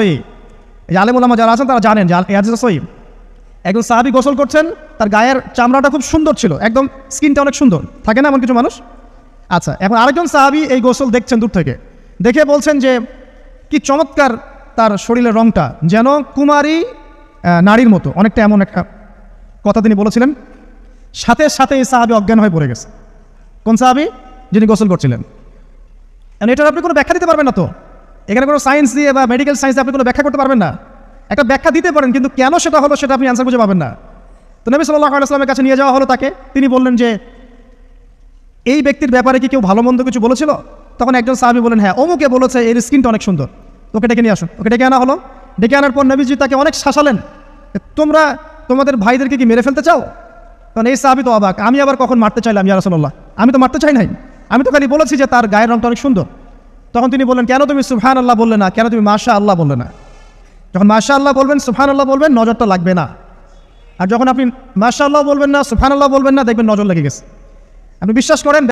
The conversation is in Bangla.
এই আলেম ওলামা যারা আছেন তারা জানেন যে হাদিস সহিহ। একজন সাহাবী গোসল করছেন, তার গায়ের চামড়াটা খুব সুন্দর ছিল, একদম স্কিনটা অনেক সুন্দর, থাকে না এমন কিছু মানুষ? আচ্ছা, এখন আরেকজন সাহাবী এই গোসল দেখছেন দূর থেকে, দেখে বলছেন যে কি চমৎকার তার শরীরের রংটা, যেন কুমারী নারীর মতো, অনেকটা এমন একটা কথা তিনি বলেছিলেন। সাথে সাথে এই সাহাবী অজ্ঞান হয়ে পড়ে গেছে। কোন সাহাবী? যিনি গোসল করছিলেন। এটার আপনি কোনো ব্যাখ্যা দিতে পারবেন না তো, এখানে কোনো সায়েন্স দিয়ে বা মেডিকেল সায়েন্স দিয়ে আপনি কোনো ব্যাখ্যা করতে পারবেন না। একটা ব্যাখ্যা দিতে পারেন, কিন্তু কেন সেটা হলো সেটা আপনি অ্যান্সার খুঁজে পাবেন না। তো নবী সাল্লাল্লাহু আলাইহি ওয়াসাল্লামের কাছে নিয়ে যাওয়া হলো তাকে। তিনি বললেন যে এই ব্যক্তির ব্যাপারে কি কেউ ভালো মন্দ কিছু বলেছিল? তখন একজন সাহাবী বলেন, হ্যাঁ, অমুকে বলেছে এর স্কিনটা অনেক সুন্দর, ওকে ডেকে নিয়ে আসুন। ওকে ডেকে আনা হলো। ডেকে আনার পর নবীজি তাকে অনেক শাসালেন, তোমরা তোমাদের ভাইদেরকে কি মেরে ফেলতে চাও? তখন এই সাহাবী তো অবাক, আমি আবার কখন মারতে চাইলাম ইয়া রাসূলুল্লাহ? আমি তো মারতে চাই নাই, আমি তো খালি বলেছি যে তার গায়ের রংটা অনেক সুন্দর। তখন তিনি বললেন, কেন তুমি সুবহানাল্লাহ বললে না, কেন তুমি মাশাআল্লাহ বললে না? যখন মাশাআল্লাহ বলবেন, সুবহানাল্লাহ বলবেন, নজরটা লাগবে না। আর যখন আপনি মাশাআল্লাহ বলবেন না, সুবহানাল্লাহ বলবেন না, দেখবেন নজর লেগে গেছে। আপনি বিশ্বাস করেন।